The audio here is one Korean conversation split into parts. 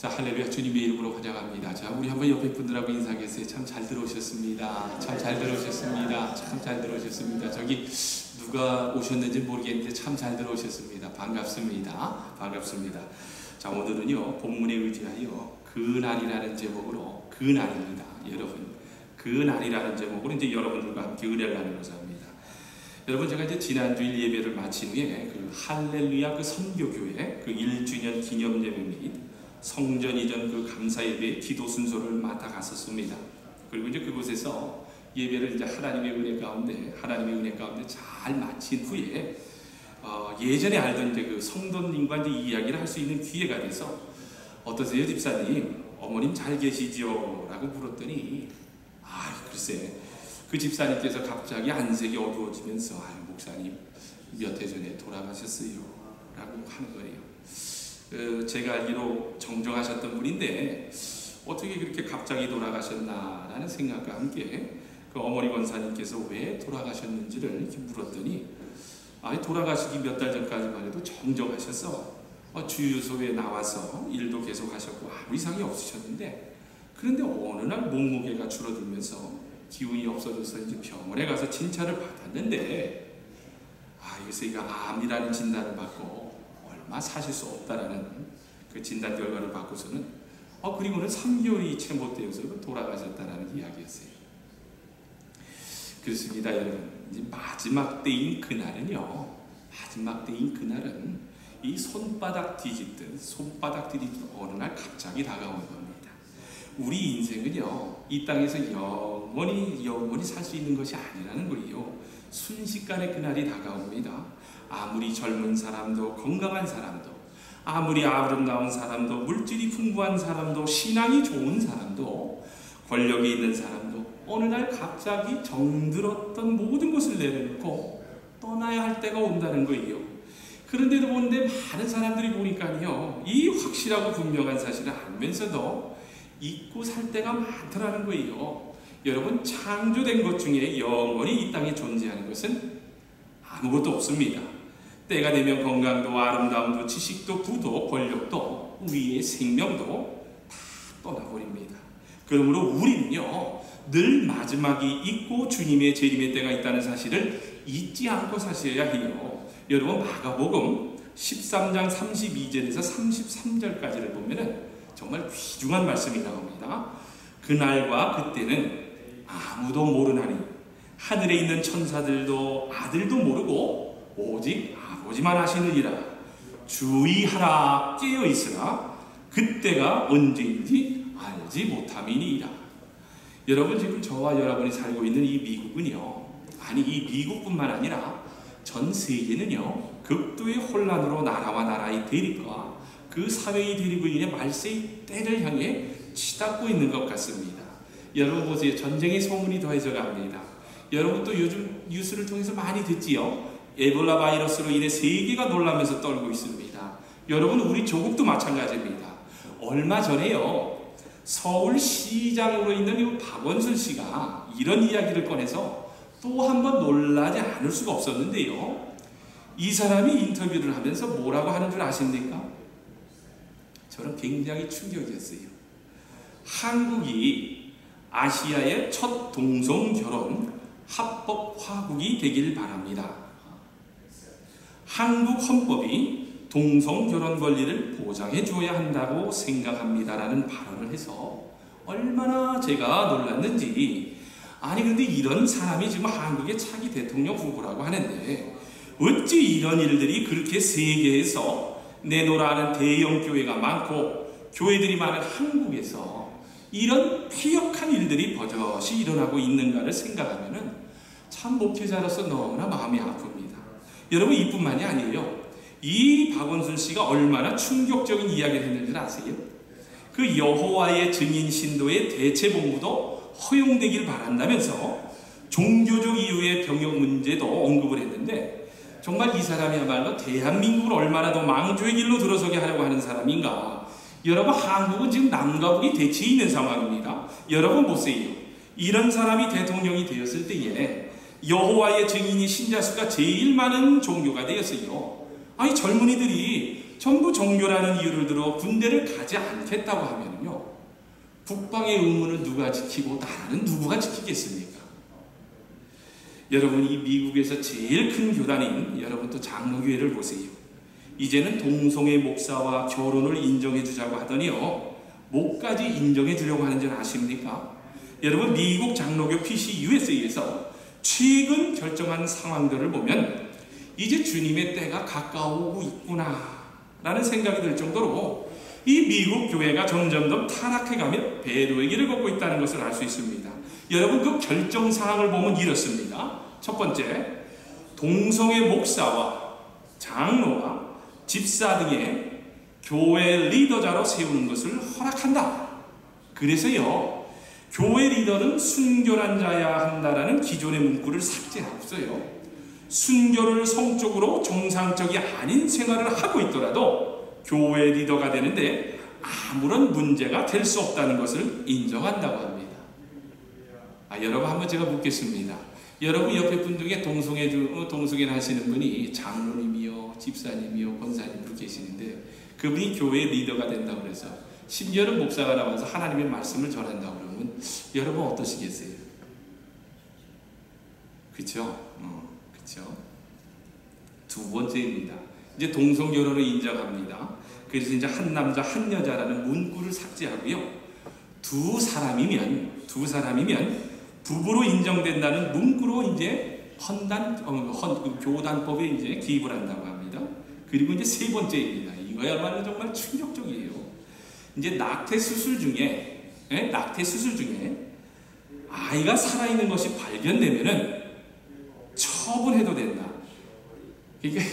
자, 할렐루야. 주님의 이름으로 환영합니다. 자, 우리 한번 옆에 분들하고 인사하겠어요. 참 잘 들어오셨습니다. 참 잘 들어오셨습니다. 참 잘 들어오셨습니다. 저기 누가 오셨는지 모르겠는데 참 잘 들어오셨습니다. 반갑습니다. 반갑습니다. 자, 오늘은요, 본문에 의지하여 그날이라는 제목으로, 그날입니다. 여러분, 그날이라는 제목으로 이제 여러분들과 함께 은혜를 나누고자 합니다. 여러분, 제가 이제 지난주일 예배를 마친 후에 그 할렐루야 그 선교교회 그 1주년 기념 예배 및 성전 이전 그 감사 예배 기도 순서를 맡아 갔었습니다. 그리고 이제 그곳에서 예배를 이제 하나님의 은혜 가운데 잘 마친 후에 예전에 알던 이제 그 성도님과 이제 이야기를 할 수 있는 기회가 돼서 어떠세요, 집사님? 어머님 잘 계시죠? 라고 물었더니 글쎄 그 집사님께서 갑자기 안색이 어두워지면서 목사님 몇 해 전에 돌아가셨어요 라고 하는 거예요. 제가 알기로 정정하셨던 분인데 어떻게 그렇게 갑자기 돌아가셨나라는 생각과 함께 그 어머니 권사님께서 왜 돌아가셨는지를 이렇게 물었더니 돌아가시기 몇 달 전까지만 해도 정정하셔서 주유소에 나와서 일도 계속 하셨고 아무 이상이 없으셨는데, 그런데 어느 날 몸무게가 줄어들면서 기운이 없어져서 이제 병원에 가서 진찰을 받았는데 여기서 이거 암이라는 진단을 받고 얼마 사실 수 없다라는 그 진단 결과를 받고서는 그리고는 3개월이 채 못 되어서 돌아가셨다라는 이야기였어요. 그렇습니다, 여러분. 이제 마지막 때인 그날은요, 이 손바닥 뒤집듯 어느 날 갑자기 다가오는 겁니다. 우리 인생은요, 이 땅에서 영원히 살 수 있는 것이 아니라는 거예요. 순식간에 그날이 다가옵니다. 아무리 젊은 사람도, 건강한 사람도, 아무리 아름다운 사람도, 물질이 풍부한 사람도, 신앙이 좋은 사람도, 권력이 있는 사람도 어느 날 갑자기 정들었던 모든 것을 내려놓고 떠나야 할 때가 온다는 거예요. 그런데도 보는데 많은 사람들이 보니까요, 이 확실하고 분명한 사실을 알면서도 잊고 살 때가 많더라는 거예요. 여러분, 창조된 것 중에 영원히 이 땅에 존재하는 것은 아무것도 없습니다. 때가 되면 건강도, 아름다움도, 지식도, 부도, 권력도, 우리의 생명도 다 떠나버립니다. 그러므로 우리는요, 늘 마지막이 있고 주님의 재림의 때가 있다는 사실을 잊지 않고 사셔야 해요. 여러분, 마가복음 13장 32절에서 33절까지를 보면은 정말 귀중한 말씀이 나옵니다. 그날과 그때는 아무도 모르나니 하늘에 있는 천사들도 아들도 모르고 오직 아버지만 아시느니라. 주의하라, 깨어있으라. 그때가 언제인지 알지 못함이니이다. 여러분, 지금 저와 여러분이 살고 있는 이 미국은요, 이 미국뿐만 아니라 전 세계는요, 극도의 혼란으로 나라와 나라의 대립과 그 사회의 대립으로 인해 말세의 때를 향해 치닫고 있는 것 같습니다. 여러분 보세요. 전쟁의 소문이 더해져 갑니다. 여러분 또 요즘 뉴스를 통해서 많이 듣지요. 에볼라 바이러스로 인해 세계가 놀라면서 떨고 있습니다. 여러분, 우리 조국도 마찬가지입니다. 얼마 전에요, 서울시장으로 있는 이 박원순 씨가 이런 이야기를 꺼내서 또 한 번 놀라지 않을 수가 없었는데요. 이 사람이 인터뷰를 하면서 뭐라고 하는 줄 아십니까? 저는 굉장히 충격이었어요. 한국이 아시아의 첫 동성결혼 합법 화국이 되길 바랍니다. 한국 헌법이 동성결혼 권리를 보장해 주어야 한다고 생각합니다라는 발언을 해서 얼마나 제가 놀랐는지. 그런데 이런 사람이 지금 한국의 차기 대통령 후보라고 하는데 어찌 이런 일들이 그렇게 세계에서 내노라는 대형 교회가 많고 교회들이 많은 한국에서 이런 폐역한 일들이 버젓이 일어나고 있는가를 생각하면은 참 목회자로서 너무나 마음이 아픕니다. 여러분, 이뿐만이 아니에요. 이 박원순 씨가 얼마나 충격적인 이야기를 했는지 아세요? 그 여호와의 증인 신도의 대체본부도 허용되길 바란다면서 종교적 이유의 병역 문제도 언급을 했는데, 정말 이 사람이야말로 대한민국을 얼마나 더 망조의 길로 들어서게 하려고 하는 사람인가. 여러분, 한국은 지금 남과 북이 대치해 있는 상황입니다. 여러분 보세요. 이런 사람이 대통령이 되었을 때에 여호와의 증인이 신자 수가 제일 많은 종교가 되었어요. 젊은이들이 전부 종교라는 이유를 들어 군대를 가지 않겠다고 하면요, 국방의 의무는 누가 지키고 나라는 누구가 지키겠습니까? 여러분, 이 미국에서 제일 큰 교단인 여러분 또 장로교회를 보세요. 이제는 동성애 목사와 결혼을 인정해 주자고 하더니요, 목까지 인정해 주려고 하는 줄 아십니까? 여러분, 미국 장로교 PCUSA에서 최근 결정한 상황들을 보면 이제 주님의 때가 가까워오고 있구나 라는 생각이 들 정도로 이 미국 교회가 점점 더 타락해가며 배도의 길을 걷고 있다는 것을 알 수 있습니다. 여러분, 그 결정사항을 보면 이렇습니다. 첫 번째, 동성애 목사와 장로와 집사 등의 교회 리더자로 세우는 것을 허락한다. 그래서요, 교회 리더는 순결한 자야 한다라는 기존의 문구를 삭제하고서요, 순결을 성적으로 정상적이 아닌 생활을 하고 있더라도 교회 리더가 되는데 아무런 문제가 될 수 없다는 것을 인정한다고 합니다. 여러분, 한번 제가 묻겠습니다. 여러분 옆에 분 중에 동성애를 하시는 분이 장로님이요, 집사님이요, 권사님으로 계시는데 그분이 교회 리더가 된다고 그래서 심지어는 목사가 나와서 하나님의 말씀을 전한다고 그러면 여러분 어떠시겠어요? 그렇죠? 그렇죠? 두 번째입니다. 이제 동성결혼을 인정합니다. 그래서 이제 한 남자 한 여자라는 문구를 삭제하고요, 두 사람이면 부부로 인정된다는 문구로 이제 교단법에 이제 기입을 한다고 합니다. 그리고 이제 세 번째입니다. 이거야말로 정말 충격적이에요. 이제 낙태 수술 중에 아이가 살아있는 것이 발견되면은 처분해도 된다. 그러니까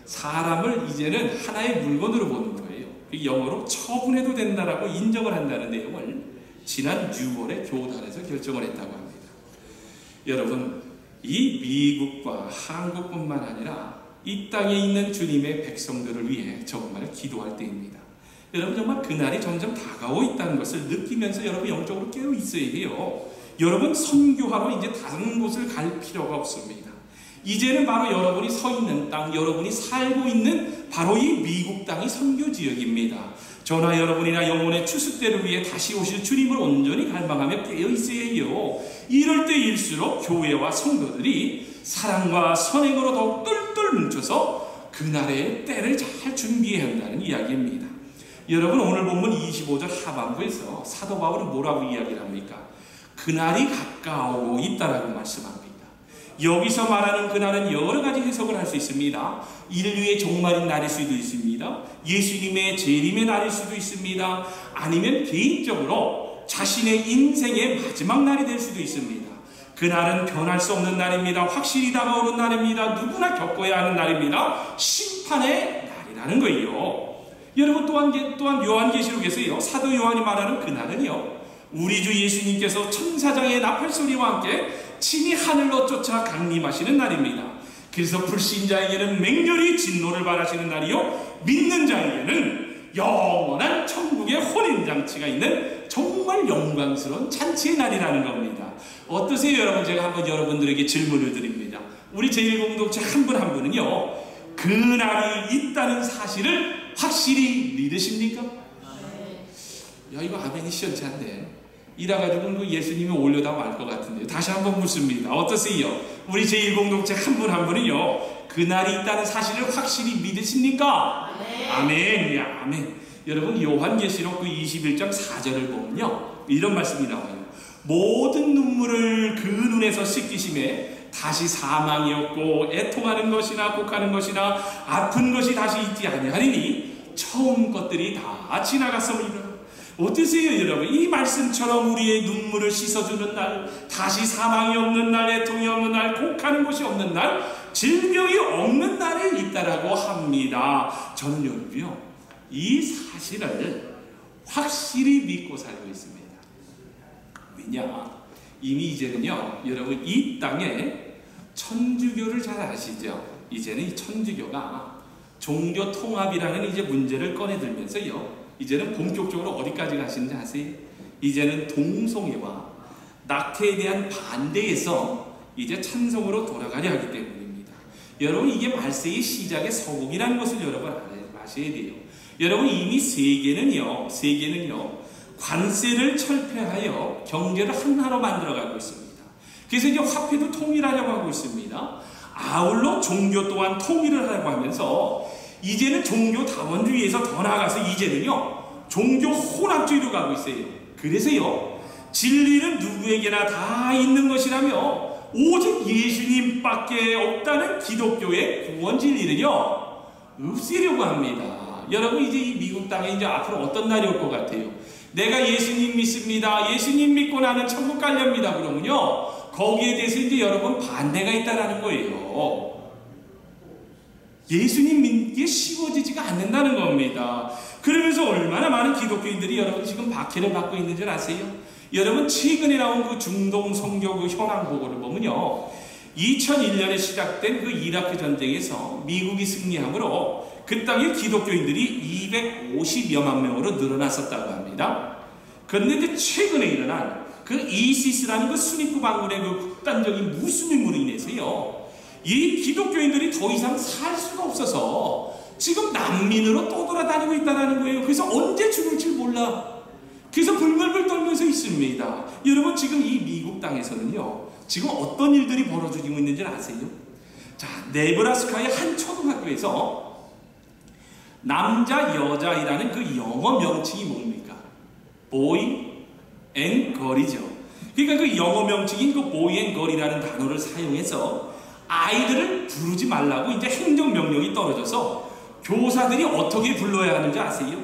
사람을 이제는 하나의 물건으로 보는 거예요. 영어로 처분해도 된다라고 인정을 한다는 내용을 지난 6월에 교단에서 결정을 했다고 합니다. 여러분, 이 미국과 한국뿐만 아니라 이 땅에 있는 주님의 백성들을 위해 정말 기도할 때입니다. 여러분, 정말 그날이 점점 다가오고 있다는 것을 느끼면서 여러분 영적으로 깨어 있어야 해요. 여러분, 선교하러 이제 다른 곳을 갈 필요가 없습니다. 이제는 바로 여러분이 서 있는 땅, 여러분이 살고 있는 바로 이 미국 땅이 선교 지역입니다. 저나 여러분이나 영혼의 추수 때를 위해 다시 오실 주님을 온전히 갈망하며 깨어 있어야 해요. 이럴 때일수록 교회와 성도들이 사랑과 선행으로 더욱 똘똘 뭉쳐서 그날의 때를 잘 준비해야 한다는 이야기입니다. 여러분, 오늘 본문 25절 하반부에서 사도 바울은 뭐라고 이야기를 합니까? 그날이 가까우고 있다라고 말씀합니다. 여기서 말하는 그날은 여러 가지 해석을 할 수 있습니다. 인류의 종말인 날일 수도 있습니다. 예수님의 재림의 날일 수도 있습니다. 아니면 개인적으로 자신의 인생의 마지막 날이 될 수도 있습니다. 그날은 변할 수 없는 날입니다. 확실히 다가오는 날입니다. 누구나 겪어야 하는 날입니다. 심판의 날이라는 거예요. 여러분, 또한 요한계시록에서요, 사도 요한이 말하는 그날은요, 우리 주 예수님께서 천사장의 나팔소리와 함께 친히 하늘로 쫓아 강림하시는 날입니다. 그래서 불신자에게는 맹렬히 진노를 바라시는 날이요, 믿는 자에게는 영원한 천국의 혼인잔치가 있는 정말 영광스러운 잔치의 날이라는 겁니다. 어떠세요, 여러분? 제가 한번 여러분들에게 질문을 드립니다. 우리 제1공동체 한 분 한 분은요, 그 날이 있다는 사실을 확실히 믿으십니까? 야, 이거 아멘이 시원치 않네. 이래가지고 예수님이 올려다 말 것 같은데요. 다시 한번 묻습니다. 어떠세요? 우리 제1공동체 한 분 한 분은요, 그날이 있다는 사실을 확실히 믿으십니까? 아멘. 아멘. 여러분, 요한계시록 그 21장 4절을 보면요, 이런 말씀이 나와요. 모든 눈물을 그 눈에서 씻기심에 다시 사망이 없고 애통하는 것이나 곡하는 것이나 아픈 것이 다시 있지 아니하리니 처음 것들이 다 지나갔음이라. 어떠세요, 여러분? 이 말씀처럼 우리의 눈물을 씻어주는 날, 다시 사망이 없는 날, 애통이 없는 날, 곡하는 것이 없는 날, 질병이 없는 날이 있다라고 합니다. 저는 여러분요, 이 사실을 확실히 믿고 살고 있습니다. 왜냐? 이미 이제는요, 여러분, 이 땅에 천주교를 잘 아시죠? 이제는 이 천주교가 종교 통합이라는 이제 문제를 꺼내들면서요, 이제는 본격적으로 어디까지 가시는지 아세요? 이제는 동성애와 낙태에 대한 반대에서 이제 찬성으로 돌아가려 하기 때문입니다. 여러분, 이게 말세의 시작의 서곡이라는 것을 여러분 아셔야 돼요. 여러분 이미 세계는요 관세를 철폐하여 경제를 하나로 만들어가고 있습니다. 그래서 이제 화폐도 통일하려고 하고 있습니다. 아울러 종교 또한 통일을 하려고 하면서 이제는 종교 다원주의에서 더 나아가서 이제는요 종교 혼합주의로 가고 있어요. 그래서요 진리는 누구에게나 다 있는 것이라며 오직 예수님밖에 없다는 기독교의 구원 진리를요 없애려고 합니다. 여러분 이제 이 미국 땅에 이제 앞으로 어떤 날이 올 것 같아요? 내가 예수님 믿습니다. 예수님 믿고 나는 천국 갈렵니다. 그러면요 거기에 대해서 이제 여러분 반대가 있다라는 거예요. 예수님 믿기에 쉬워지지가 않는다는 겁니다. 그러면서 얼마나 많은 기독교인들이 여러분 지금 박해를 받고 있는 줄 아세요? 여러분 최근에 나온 그 중동 선교 그 현황 보고를 보면요 2001년에 시작된 그 이라크 전쟁에서 미국이 승리함으로 그 땅의 기독교인들이 250여만 명으로 늘어났었다고 합니다. 그런데 이제 최근에 일어난 그 이시스라는 그 순위급 반군의 그 극단적인 무슬림으로 인해서요 이 기독교인들이 더 이상 살 수가 없어서 지금 난민으로 떠돌아다니고 있다는 거예요. 그래서 언제 죽을지 몰라. 그래서 불벌벌 떨면서 있습니다. 여러분 지금 이 미국 땅에서는요 지금 어떤 일들이 벌어지고 있는지 아세요? 자, 네브라스카의 한 초등학교에서 남자 여자이라는 그 영어 명칭이 뭡니까? boy and girl이죠. 그러니까 그 영어 명칭인 그 boy and girl이라는 단어를 사용해서 아이들을 부르지 말라고 이제 행정명령이 떨어져서 교사들이 어떻게 불러야 하는지 아세요?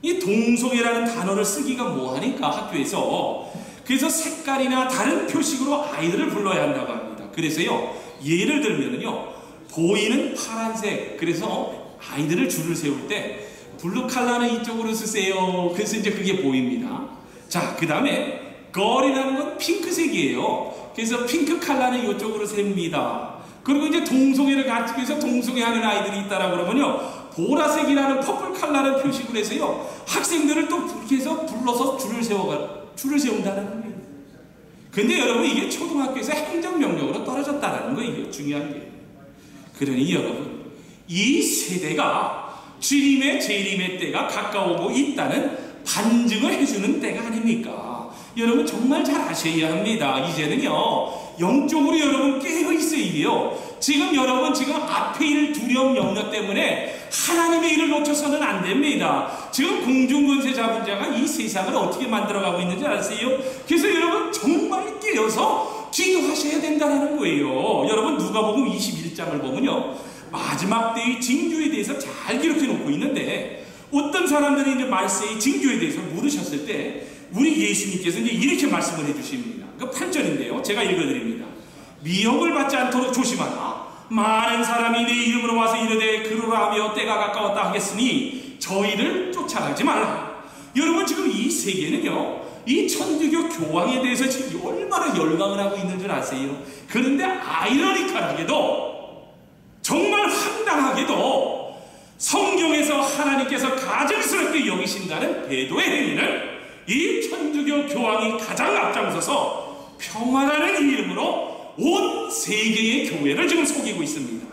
이 동성애라는 단어를 쓰기가 뭐하니까 학교에서 그래서 색깔이나 다른 표식으로 아이들을 불러야 한다고 합니다. 그래서요 예를 들면은요 보이는 파란색 그래서 아이들을 줄을 세울 때 블루 컬러는 이쪽으로 쓰세요. 그래서 이제 그게 보입니다. 자, 그 다음에 걸이라는 건 핑크색이에요. 그래서 핑크 컬러는 이쪽으로 셉니다. 그리고 이제 동성애를 가지고 해서 동성애하는 아이들이 있다라고 그러면요 보라색이라는 퍼플 컬러는 표식을 해서요 학생들을 또 그렇게 해서 불러서 줄을 세운다는 거예요. 근데 여러분 이게 초등학교에서 행정명령으로 떨어졌다는 거예요. 중요한 게. 그러니 여러분 이 세대가 주님의 재림의 때가 가까우고 있다는 반증을 해주는 때가 아닙니까? 여러분 정말 잘 아셔야 합니다. 이제는요 영적으로 여러분 깨어 있어야 돼요. 지금 여러분 지금 앞에 일 두려움 염려 때문에 하나님의 일을 놓쳐서는 안 됩니다. 지금 공중권세 잡은 자가 이 세상을 어떻게 만들어가고 있는지 아세요? 그래서 여러분 정말 깨어서 기도하셔야 된다는 거예요. 여러분 누가복음 21장을 보면요 마지막 때의 징조에 대해서 잘 기록해 놓고 있는데 어떤 사람들이 이제 말세의 징조에 대해서 물으셨을 때 우리 예수님께서 이제 이렇게 말씀을 해주십니다. 그 8절인데요 제가 읽어드립니다. 미혹을 받지 않도록 조심하라. 많은 사람이 내 이름으로 와서 이르되 그러라 하며 때가 가까웠다 하겠으니 저희를 쫓아가지 말라. 여러분 지금 이 세계는요 이 천주교 교황에 대해서 지금 얼마나 열광을 하고 있는 줄 아세요? 그런데 아이러니컬하게도 정말 황당하게도 성경에서 하나님께서 가증스럽게 여기신다는 배도의 행위는 이 천주교 교황이 가장 앞장서서 평화라는 이름으로 온 세계의 교회를 지금 속이고 있습니다.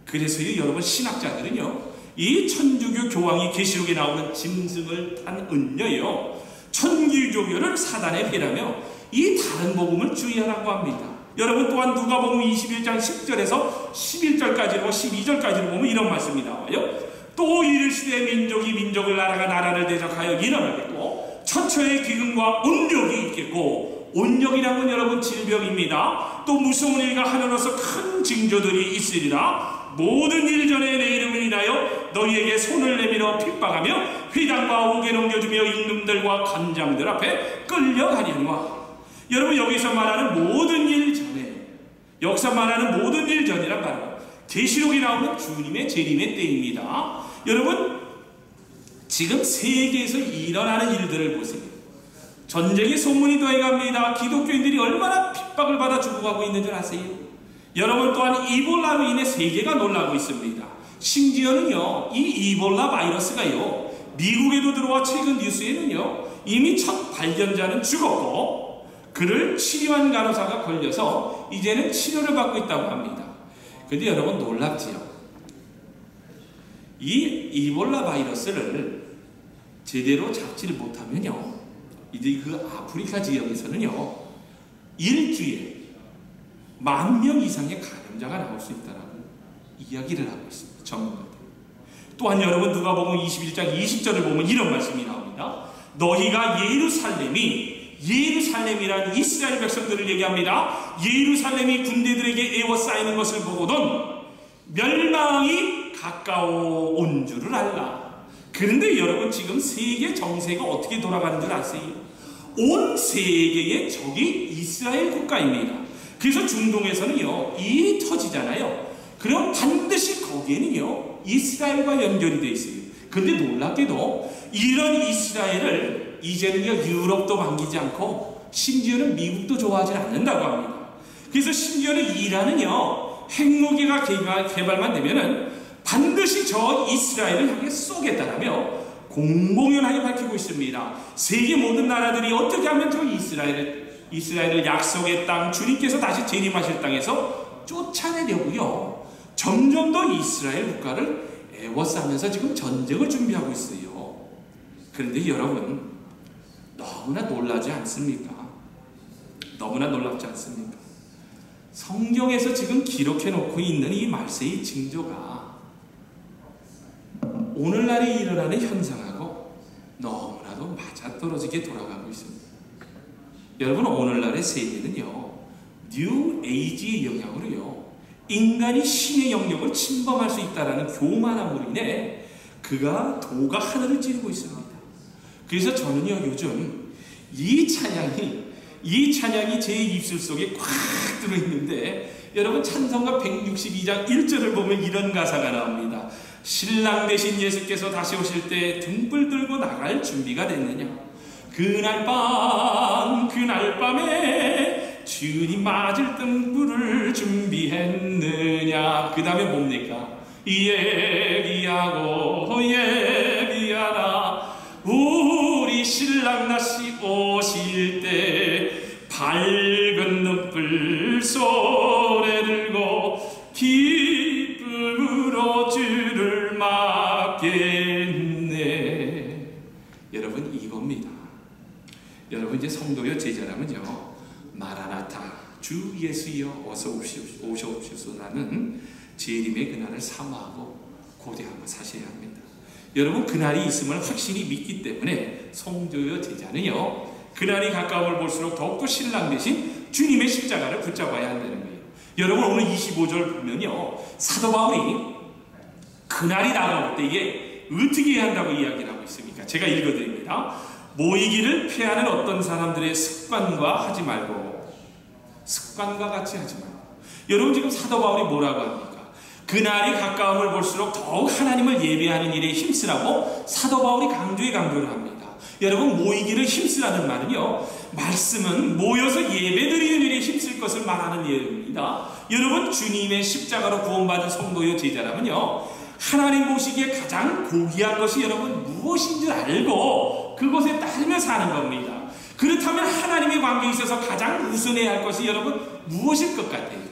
그래서요 여러분 신학자들은요 이 천주교 교황이 계시록에 나오는 짐승을 탄 은녀요 천주교교를 사단의 패라며 이 다른 복음을 주의하라고 합니다. 여러분 또한 누가복음 21장 10절에서 11절까지로 12절까지로 보면 이런 말씀이 나와요. 또 이르시되 민족이 민족을 나라가 나라를 대적하여 일어나겠고 처처의 기근과 온력이 있겠고 온력이라는 건 여러분 질병입니다. 또 무서운 일과 하늘로서 큰 징조들이 있으리라. 모든 일 전에 내 이름을 인하여 너희에게 손을 내밀어 핍박하며 회당과 옥에 넘겨주며 임금들과 관장들 앞에 끌려가려니와. 여러분 여기서 말하는 모든 일 전에 역사 말하는 모든 일 전이란 말은 계시록이 나오는 주님의 재림의 때입니다. 여러분 지금 세계에서 일어나는 일들을 보세요. 전쟁의 소문이 더해갑니다. 기독교인들이 얼마나 핍박을 받아 죽어가고 있는 줄 아세요? 여러분 또한 이볼라로 인해 세계가 놀라고 있습니다. 심지어는요 이 이볼라 바이러스가요 미국에도 들어와 최근 뉴스에는요 이미 첫 발견자는 죽었고 그를 치료한 간호사가 걸려서 이제는 치료를 받고 있다고 합니다. 근데 여러분 놀랍지요? 이 이볼라 바이러스를 제대로 잡지를 못하면요, 이제 그 아프리카 지역에서는요, 일주일에 10,000명 이상의 감염자가 나올 수 있다라고 이야기를 하고 있습니다. 전문가들. 또한 여러분 누가복음 21장 20절을 보면 이런 말씀이 나옵니다. 너희가 예루살렘이란 이스라엘 백성들을 얘기합니다. 예루살렘이 군대들에게 에워싸이는 것을 보고는 멸망이 가까워 온 줄을 알라. 그런데 여러분 지금 세계 정세가 어떻게 돌아가는 줄 아세요? 온 세계의 적이 이스라엘 국가입니다. 그래서 중동에서는요, 일이 터지잖아요. 그럼 반드시 거기에는요, 이스라엘과 연결이 되어 있어요. 그런데 놀랍게도 이런 이스라엘을 이제는요, 유럽도 반기지 않고 심지어는 미국도 좋아하지 않는다고 합니다. 그래서 심지어는 이란은요, 핵무기가 개발만 되면은 반드시 저 이스라엘을 향해 쏘겠다라며 공공연하게 밝히고 있습니다. 세계 모든 나라들이 어떻게 하면 저 이스라엘을 약속의 땅, 주님께서 다시 재림하실 땅에서 쫓아내려고요, 점점 더 이스라엘 국가를 에워싸면서 지금 전쟁을 준비하고 있어요. 그런데 여러분, 너무나 놀라지 않습니까? 너무나 놀랍지 않습니까? 성경에서 지금 기록해 놓고 있는 이 말세의 징조가 오늘날에 일어나는 현상하고 너무나도 맞아떨어지게 돌아가고 있습니다. 여러분, 오늘날의 세계는요, 뉴 에이지의 영향으로요, 인간이 신의 영역을 침범할 수 있다는 교만함으로 인해 도가 하늘을 찌르고 있습니다. 그래서 저는요, 요즘 이 찬양이 제 입술 속에 꽉 들어있는데, 여러분 찬송가 162장 1절을 보면 이런 가사가 나옵니다. 신랑 되신 예수께서 다시 오실 때 등불 들고 나갈 준비가 됐느냐? 그날 밤에 주님 맞을 등불을 준비했느냐? 그 다음에 뭡니까? 예비하라 우리 신랑 다시 오실 때 밝은 눈불 손에 들고 기쁨으로 주를 맞겠네. 여러분, 이겁니다. 여러분, 이제 성도여 제자라면요, 마라나타 주 예수여 어서 오시옵소서라는 재림의 그날을 사모하고 고대하고 사셔야 합니다. 여러분, 그날이 있음을 확실히 믿기 때문에 성도여 제자는요, 그날이 가까움을 볼수록 더욱더 신랑 되신 주님의 십자가를 붙잡아야 한다는 거예요. 여러분, 오늘 25절 보면요, 사도 바울이 그날이 다가올 때에 어떻게 해야 한다고 이야기를 하고 있습니까? 제가 읽어드립니다. 모이기를 피하는 어떤 사람들의 습관과 같이 하지 말고. 여러분, 지금 사도 바울이 뭐라고 합니까? 그날이 가까움을 볼수록 더욱 하나님을 예배하는 일에 힘쓰라고 사도 바울이 강조를 합니다. 여러분, 모이기를 힘쓰라는 말은요, 말씀은 모여서 예배드리는 일에 힘쓸 것을 말하는 예입니다. 여러분, 주님의 십자가로 구원받은 성도여 제자라면요, 하나님 보시기에 가장 고귀한 것이 여러분 무엇인 줄 알고 그것에 따르며 사는 겁니다. 그렇다면 하나님의 관계에 있어서 가장 우선해야 할 것이 여러분 무엇일 것 같아요?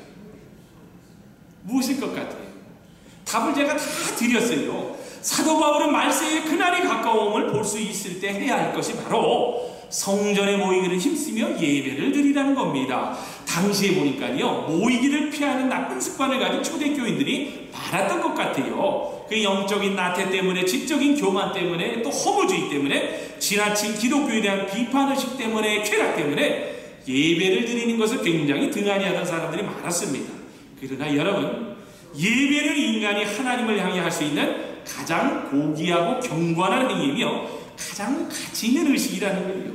답을 제가 다 드렸어요. 사도 바울은 말세의 그날이 가까움을 볼 수 있을 때 해야 할 것이 바로 성전에 모이기를 힘쓰며 예배를 드리라는 겁니다. 당시에 보니까요, 모이기를 피하는 나쁜 습관을 가진 초대교인들이 많았던 것 같아요. 그 영적인 나태 때문에, 지적인 교만 때문에, 또 허무주의 때문에, 지나친 기독교에 대한 비판의식 때문에, 쾌락 때문에 예배를 드리는 것을 굉장히 등한히 하던 사람들이 많았습니다. 그러나 여러분, 예배는 인간이 하나님을 향해 할 수 있는 가장 고귀하고 경건한 행위이며 가장 가치 있는 의식이라는 거예요.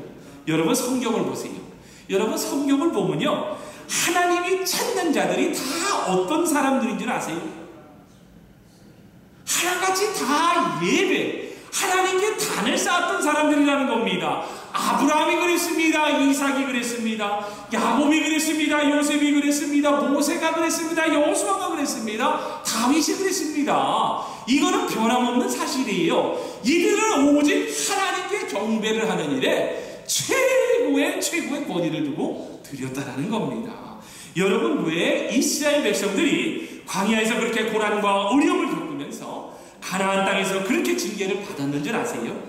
여러분, 성경을 보세요. 여러분, 성경을 보면요, 하나님이 찾는 자들이 다 어떤 사람들인 줄 아세요? 하나같이 다 예배, 하나님께 단을 쌓았던 사람들이라는 겁니다. 아브라함이 그랬습니다. 이삭이 그랬습니다. 야곱이 그랬습니다. 요셉이 그랬습니다. 모세가 그랬습니다. 여호수아가 그랬습니다. 다윗이 그랬습니다. 이거는 변함없는 사실이에요. 이들은 오직 하나님께 경배를 하는 일에 최고의 권위를 두고 드렸다라는 겁니다. 여러분, 왜 이스라엘 백성들이 광야에서 그렇게 고난과 어려움을 겪으면서 가나안 땅에서 그렇게 징계를 받았는 줄 아세요?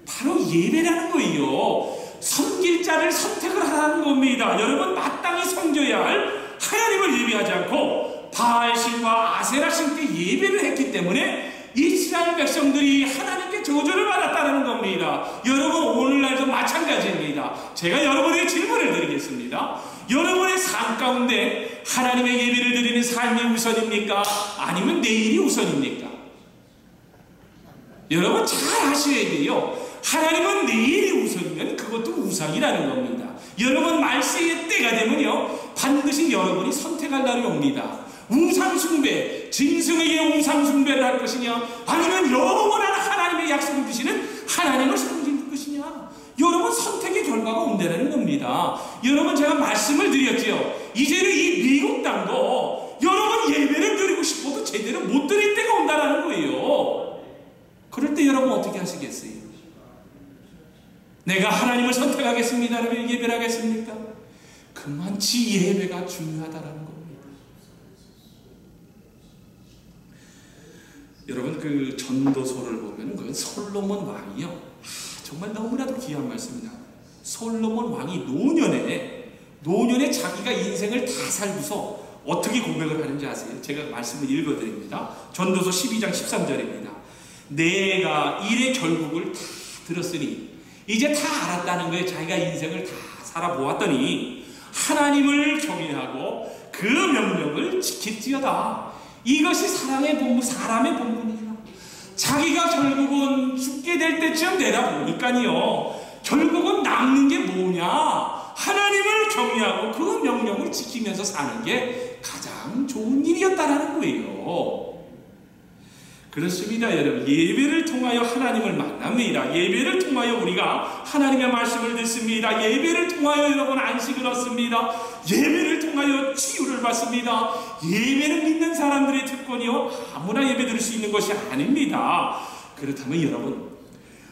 바로 예배라는 거예요. 섬길 자를 선택을 하라는 겁니다. 여러분, 마땅히 섬겨야 할 하나님을 예배하지 않고 바알신과 아세라신께 예배를 했기 때문에 이스라엘 백성들이 하나님께 저주를 받았다는 겁니다. 여러분, 오늘날도 마찬가지입니다. 제가 여러분에게 질문을 드리겠습니다. 여러분의 삶 가운데 하나님의 예배를 드리는 삶이 우선입니까? 아니면 내일이 우선입니까? 여러분 잘 아셔야 돼요. 하나님은 내일이 우선이면 그것도 우상이라는 겁니다. 여러분, 말세의 때가 되면요, 반드시 여러분이 선택할 날이 옵니다. 우상숭배, 짐승에게 우상숭배를 할 것이냐, 아니면 영원한 하나님의 약속을 주시는 하나님을 섬길 것이냐. 여러분, 선택의 결과가 온다는 겁니다. 여러분, 제가 말씀을 드렸죠. 이제는 이 미국 땅도 여러분 예배를 드리고 싶어도 제대로 못 드릴 때가 온다는 거예요. 그럴 때 여러분 어떻게 하시겠어요? 내가 하나님을 선택하겠습니다 라면 예배를 하겠습니까? 그만치 예배가 중요하다는 겁니다. 여러분, 그 전도서를 보면 그 솔로몬 왕이요, 정말 너무나도 귀한 말씀입니다. 솔로몬 왕이 노년에 자기가 인생을 다 살고서 어떻게 고백을 하는지 아세요? 제가 말씀을 읽어드립니다. 전도서 12장 13절입니다. 내가 일의 결국을 다 들었으니 이제 다 알았다는 거예요. 자기가 인생을 다 살아보았더니 하나님을 경외하고 그 명령을 지킬지어다. 이것이 사람의 본분이야. 자기가 결국은 죽게 될 때쯤 되다 보니까요, 결국은 남는 게 뭐냐? 하나님을 경외하고 그 명령을 지키면서 사는 게 가장 좋은 일이었다라는 거예요. 그렇습니다, 여러분. 예배를 통하여 하나님을 만납니다. 예배를 통하여 우리가 하나님의 말씀을 듣습니다. 예배를 통하여 여러분 안식을 얻습니다. 예배를 통하여 치유를 받습니다. 예배는 믿는 사람들의 특권이요, 아무나 예배 드릴 수 있는 것이 아닙니다. 그렇다면 여러분,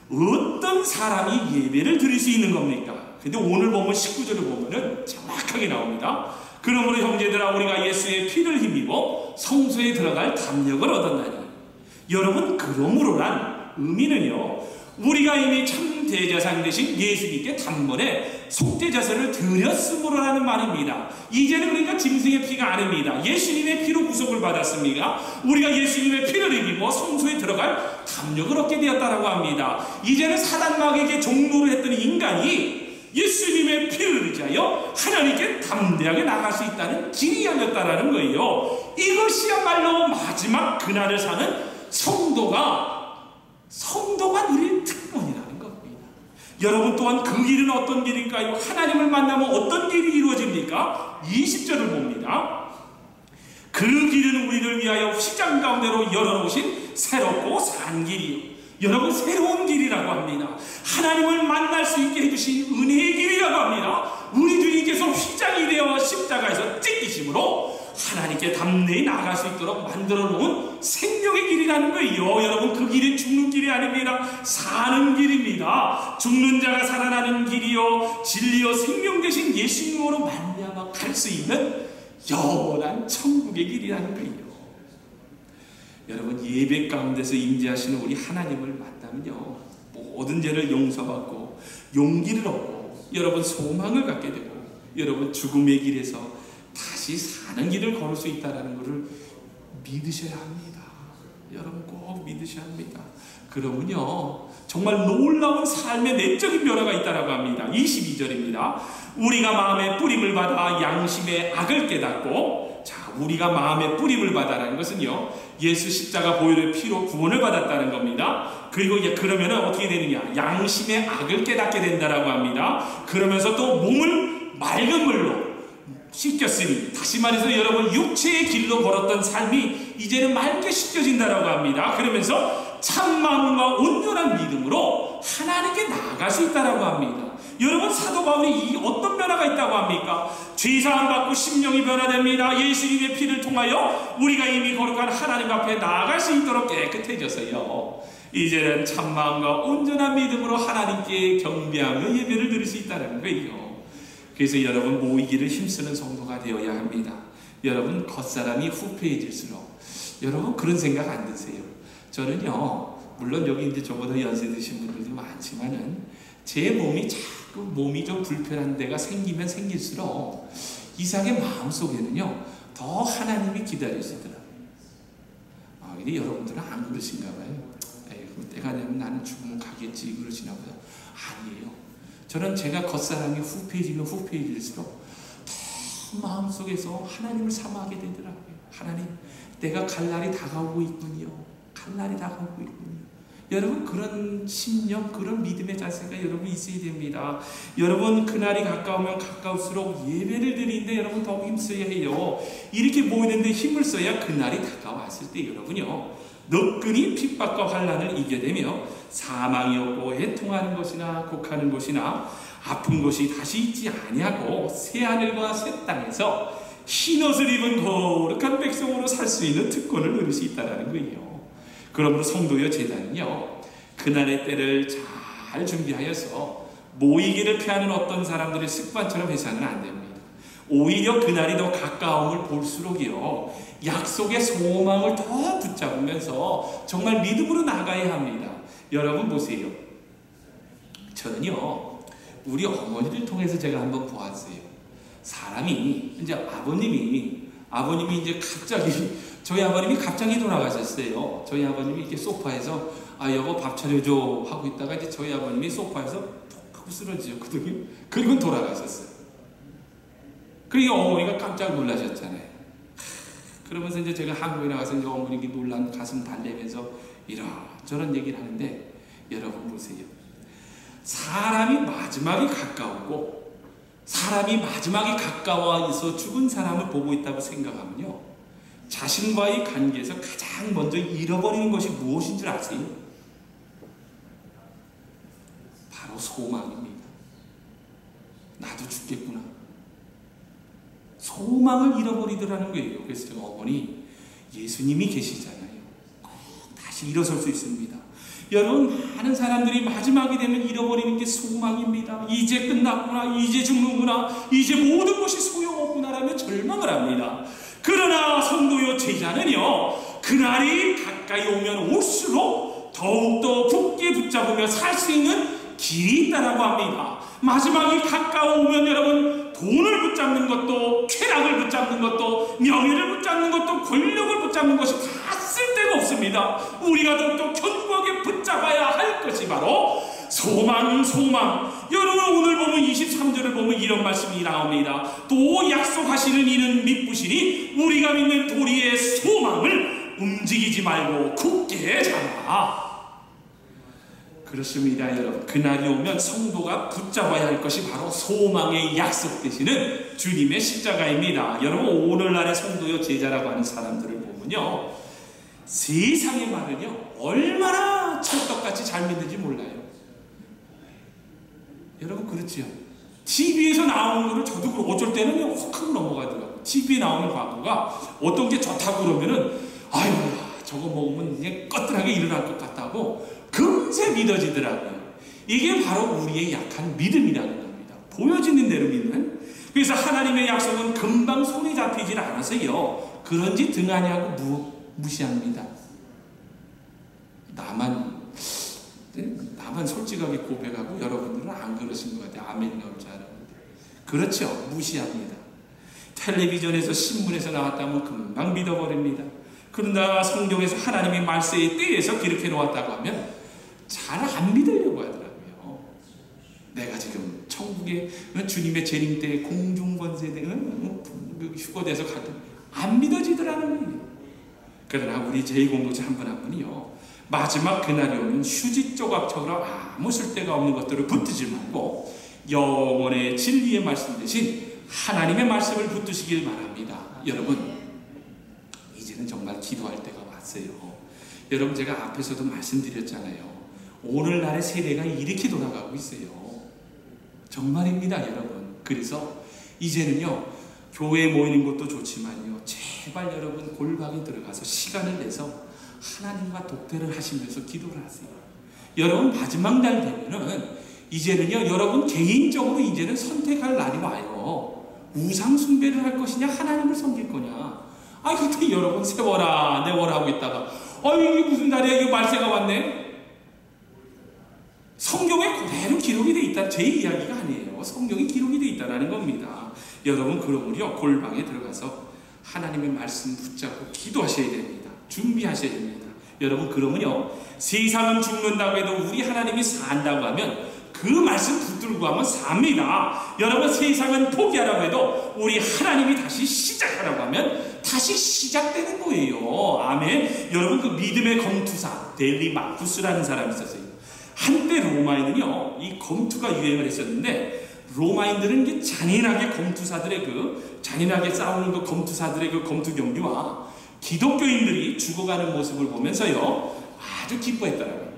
어떤 사람이 예배를 드릴 수 있는 겁니까? 근데 오늘 보면 19절을 보면은 정확하게 나옵니다. 그러므로 형제들아, 우리가 예수의 피를 힘입어 성소에 들어갈 담력을 얻었나니. 여러분, 그러므로란 의미는요, 우리가 이미 참 대제사장 되신 예수님께 단번에 속죄제사를 드렸으므로라는 말입니다. 이제는 그러니까 짐승의 피가 아닙니다. 예수님의 피로 구속을 받았습니다. 우리가 예수님의 피를 입고 성소에 들어갈 담력을 얻게 되었다라고 합니다. 이제는 사단마귀에게 종노를 했던 인간이 예수님의 피를 의지하여 하나님께 담대하게 나갈 수 있다는 길이 열렸다라는 거예요. 이것이야말로 마지막 그날을 사는 성도가 누릴 특권이라는 겁니다. 여러분 또한 그 길은 어떤 길일까요? 하나님을 만나면 어떤 길이 이루어집니까? 20절을 봅니다. 그 길은 우리를 위하여 휘장 가운데로 열어놓으신 새롭고 산 길이요. 여러분, 새로운 길이라고 합니다. 하나님을 만날 수 있게 해주신 은혜의 길이라고 합니다. 우리 주님께서 휘장이 되어 십자가에서 찢기심으로 하나님께 담대히 나아갈 수 있도록 만들어 놓은 생명의 길이라는 거예요. 여러분, 그 길은 죽는 길이 아닙니다. 사는 길입니다. 죽는 자가 살아나는 길이요, 진리요 생명 되신 예수님으로 말미암아 갈 수 있는 영원한 천국의 길이라는 거예요. 여러분, 예배 가운데서 임재하시는 우리 하나님을 만나면요, 모든 죄를 용서받고 용기를 얻고 여러분 소망을 갖게 되고 여러분 죽음의 길에서 다시 사는 길을 걸을 수 있다는 것을 믿으셔야 합니다. 여러분 꼭 믿으셔야 합니다. 그러면요, 정말 놀라운 삶의 내적인 변화가 있다라고 합니다. 22절입니다. 우리가 마음의 뿌림을 받아 양심의 악을 깨닫고, 자, 우리가 마음의 뿌림을 받아라는 것은요, 예수 십자가 보혈의 피로 구원을 받았다는 겁니다. 그리고 이제 그러면은 어떻게 되느냐? 양심의 악을 깨닫게 된다라고 합니다. 그러면서 또 몸을 맑은 물로 씻겼으니, 다시 말해서 여러분 육체의 길로 걸었던 삶이 이제는 맑게 씻겨진다라고 합니다. 그러면서 참마음과 온전한 믿음으로 하나님께 나아갈 수 있다라고 합니다. 여러분, 사도 바울이 이 어떤 변화가 있다고 합니까? 죄사함 받고 심령이 변화됩니다. 예수님의 피를 통하여 우리가 이미 거룩한 하나님 앞에 나아갈 수 있도록 깨끗해져서요, 이제는 참마음과 온전한 믿음으로 하나님께 경배하며 예배를 드릴 수 있다는 거예요. 그래서 여러분, 모이기를 힘쓰는 성도가 되어야 합니다. 여러분, 겉사람이 후패해질수록 여러분 그런 생각 안 드세요? 저는요, 물론 여기 이제 저보다 연세 드신 분들도 많지만은 제 몸이 자꾸 몸이 좀 불편한 데가 생기면 생길수록 이상하게 마음속에는요 더 하나님이 기다리시더라고요. 근데 여러분들은 안 그러신가 봐요. 에이, 때가 되면 나는 죽으면 가겠지 그러시나 보다. 아니에요. 저는 제가 겉사람이 후패해지면 후패해질수록 더 마음속에서 하나님을 사모하게 되더라고요. 하나님, 내가 갈 날이 다가오고 있군요. 갈 날이 다가오고 있군요. 여러분, 그런 심령, 그런 믿음의 자세가 여러분 있어야 됩니다. 여러분, 그날이 가까우면 가까울수록 예배를 드리는데 여러분 더욱 힘써야 해요. 이렇게 모이는데 힘을 써야 그날이 다가왔을 때 여러분요, 너끈히 핍박과 환난을 이겨내며 사망이 없고 애통하는 것이나 곡하는 것이나 아픈 것이 다시 있지 아니하고 새 하늘과 새 땅에서 흰옷을 입은 거룩한 백성으로 살 수 있는 특권을 누릴 수 있다는 거예요. 그러므로 성도여 제자는요, 그날의 때를 잘 준비하여서 모이기를 피하는 어떤 사람들의 습관처럼 해서는 안 됩니다. 오히려 그날이 더 가까움을 볼수록이요, 약속의 소망을 더 붙잡으면서 정말 믿음으로 나가야 합니다. 여러분 보세요. 저는요, 우리 어머니를 통해서 제가 한번 보았어요. 사람이 이제 아버님이 이제 갑자기, 저희 아버님이 갑자기 돌아가셨어요. 저희 아버님이 이렇게 소파에서 여보 밥 차려줘 하고 있다가 이제 저희 아버님이 소파에서 톡 하고 쓰러지셨거든요. 그리고 돌아가셨어요. 그리고 어머니가 깜짝 놀라셨잖아요. 그러면서 이제 제가 한국에 나가서 이제 어머니가 놀란 가슴 달래면서 이런저런 얘기를 하는데, 여러분 보세요. 사람이 마지막이 가까우고 사람이 마지막에 가까워서 죽은 사람을 보고 있다고 생각하면요, 자신과의 관계에서 가장 먼저 잃어버리는 것이 무엇인 줄 아세요? 바로 소망입니다. 나도 죽겠구나. 소망을 잃어버리더라는 거예요. 그래서 제가 어머니, 예수님이 계시잖아요. 꼭 다시 일어설 수 있습니다. 여러분, 많은 사람들이 마지막이 되면 잃어버리는 게 소망입니다. 이제 끝났구나, 이제 죽는구나, 이제 모든 것이 소용없구나라며 절망을 합니다. 그러나 성도요 제자는요, 그날이 가까이 오면 올수록 더욱더 굳게 붙잡으며 살 수 있는 길이 있다라고 합니다. 마지막이 가까워오면 여러분, 돈을 붙잡는 것도, 쾌락을 붙잡는 것도, 명예를 붙잡는 것도, 권력을 붙잡는 것이 다 쓸데가 없습니다. 우리가 더욱더 견고하게 붙잡아야 할 것이 바로 소망. 여러분, 오늘 보면 23절을 보면 이런 말씀이 나옵니다. 또 약속하시는 이는 믿으시니 우리가 믿는 도리의 소망을 움직이지 말고 굳게 잡아. 그렇습니다, 여러분. 그날이 오면 성도가 붙잡아야 할 것이 바로 소망의 약속 되시는 주님의 십자가입니다. 여러분, 오늘날의 성도여 제자라고 하는 사람들을 보면요, 세상의 말은요 얼마나 찰떡같이 잘 믿는지 몰라요. 여러분, 그렇지요? TV에서 나오는 거를 저도 어쩔 때는 훅 넘어가더라고요. TV에 나오는 광고가 어떤 게 좋다고 그러면은 아유, 저거 먹으면 그냥 꺼뜨하게 일어날 것 같다고 금세 믿어지더라고요. 이게 바로 우리의 약한 믿음이라는 겁니다. 보여지는 대로 믿는. 그래서 하나님의 약속은 금방 손에 잡히질 않아서요, 그런지 등한히하고 무시합니다. 나만 솔직하게 고백하고 여러분들은 안 그러신 것 같아요. 아멘 나올 줄 알았는데. 그렇죠. 무시합니다. 텔레비전에서 신문에서 나왔다면 금방 믿어버립니다. 그러나 성경에서 하나님의 말세의 때에서 기록해 놓았다고 하면 잘 안 믿으려고 하더라고요. 내가 지금 천국에 주님의 재림 때 공중권세대 휴거돼서 갔더니 안 믿어지더라는 거예요. 그러나 우리 제2공동체 한 분 한 분이요, 마지막 그날이 오면 휴지 조각처럼 아무 쓸데가 없는 것들을 붙들지 말고 영원의 진리의 말씀 대신 하나님의 말씀을 붙드시길 바랍니다. 여러분, 이제는 정말 기도할 때가 왔어요. 여러분, 제가 앞에서도 말씀드렸잖아요. 오늘날의 세대가 이렇게 돌아가고 있어요. 정말입니다, 여러분. 그래서 이제는요, 교회에 모이는 것도 좋지만요, 제발 여러분 골방에 들어가서 시간을 내서 하나님과 독대를 하시면서 기도를 하세요. 여러분, 마지막 날 되면은 이제는요, 여러분 개인적으로 이제는 선택할 날이 와요. 우상 숭배를 할 것이냐, 하나님을 섬길 거냐. 그때 여러분 세워라 내워라 하고 있다가 이게 무슨 날이야? 이거 말세가 왔네? 성경에 그대로 기록이 되어 있다. 제 이야기가 아니에요. 성경에 기록이 되어 있다는 겁니다. 여러분, 그러므로 골방에 들어가서 하나님의 말씀 붙잡고 기도하셔야 됩니다. 준비하셔야 됩니다. 여러분, 그러면요, 세상은 죽는다고 해도 우리 하나님이 산다고 하면 그 말씀 붙들고 하면 삽니다. 여러분, 세상은 포기하라고 해도 우리 하나님이 다시 시작하라고 하면 다시 시작되는 거예요. 아멘. 여러분, 그 믿음의 검투사 델리 마쿠스라는 사람이 있었어요. 한때 로마에는요, 이 검투가 유행을 했었는데, 로마인들은 이게 잔인하게 검투사들의 잔인하게 싸우는 검투사들의 검투 경기와 기독교인들이 죽어가는 모습을 보면서요, 아주 기뻐했다는 겁니다.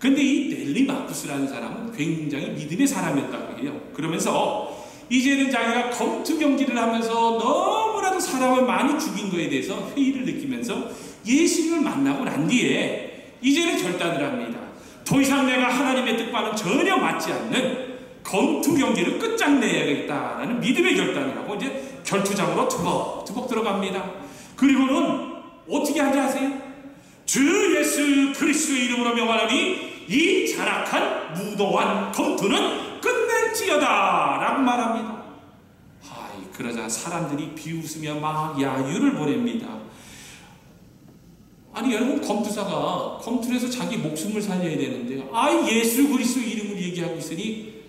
그런데 이 델리 마쿠스라는 사람은 굉장히 믿음의 사람이었다고 해요. 그러면서 이제는 자기가 검투 경기를 하면서 너무나도 사람을 많이 죽인 거에 대해서 회의를 느끼면서 예수님을 만나고 난 뒤에 이제는 결단을 합니다. 더 이상 내가 하나님의 뜻과는 전혀 맞지 않는 검투 경기를 끝장내야겠다라는 믿음의 결단을 하고 이제 결투장으로 투벅투벅 들어갑니다. 그리고는 어떻게 하지 아세요? 주 예수 그리스도의 이름으로 명하노니 이 잔악한 무도한 검투는 끝낼지어다 라고 말합니다. 그러자 사람들이 비웃으며 막 야유를 보냅니다. 아니, 여러분, 검투사가 검투에서 자기 목숨을 살려야 되는데 예수 그리스도 이름을 얘기하고 있으니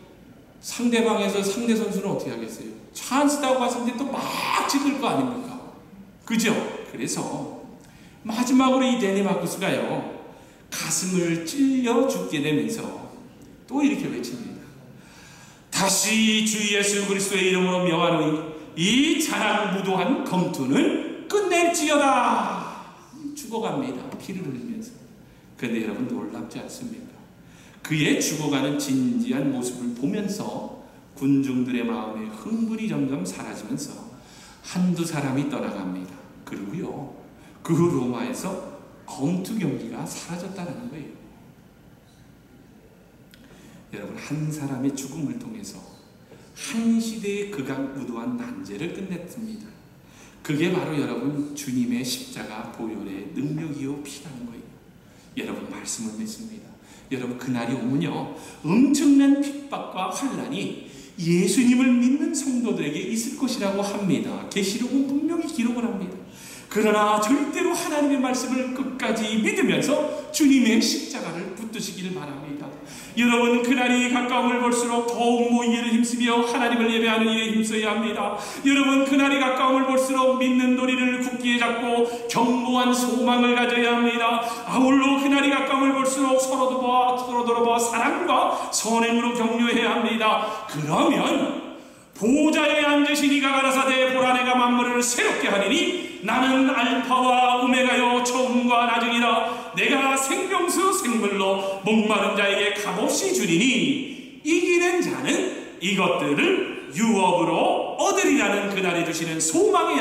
상대방에서 상대 선수는 어떻게 하겠어요? 찬스다고 왔을 때 또 막 찍을 거 아닙니까? 그죠? 그래서 마지막으로 이 델리 마쿠스가요, 가슴을 찔려 죽게 되면서 또 이렇게 외칩니다. 다시 주 예수 그리스도의 이름으로 명하노니 이 잔악무도한 검투는 끝낼지어다. 죽어갑니다. 피를 흘리면서. 그런데 여러분, 놀랍지 않습니까? 그의 죽어가는 진지한 모습을 보면서 군중들의 마음에 흥분이 점점 사라지면서 한두 사람이 떠나갑니다. 그리고요, 그 로마에서 검투 경기가 사라졌다는 거예요. 여러분, 한 사람의 죽음을 통해서 한 시대의 극악무도한 난제를 끝냈습니다. 그게 바로 여러분, 주님의 십자가 보혈의 능력이요 피라는 거예요. 여러분, 말씀을 믿습니다. 여러분, 그날이 오면요, 엄청난 핍박과 환란이 예수님을 믿는 성도들에게 있을 것이라고 합니다. 계시록은 분명히 기록을 합니다. 그러나 절대로 하나님의 말씀을 끝까지 믿으면서 주님의 십자가를 붙드시기를 바랍니다. 여러분, 그날이 가까움을 볼수록 더욱 모이기를 힘쓰며 하나님을 예배하는 일에 힘써야 합니다. 여러분, 그날이 가까움을 볼수록 믿는 도리를 굳게 잡고 견고한 소망을 가져야 합니다. 아울러 그날이 가까움을 볼수록 서로 돌아봐 사랑과 선행으로 격려해야 합니다. 그러면 보좌에 앉으신 이가 가라사대 보라 내가 만물을 새롭게 하리니 나는 알파와 오메가요 처음과 나중이라. 내가 생명수 생물로 목마른 자에게 값없이 주리니 이기는 자는 이것들을 유업으로 얻으리라는 그날에 주시는 소망의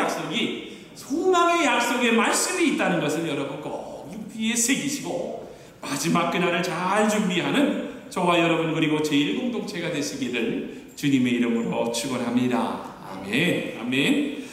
약속의 말씀이 있다는 것을 여러분 꼭 귀에 새기시고 마지막 그날을 잘 준비하는 저와 여러분 그리고 제1공동체가 되시기를 주님의 이름으로 축원합니다. 아멘. 아멘.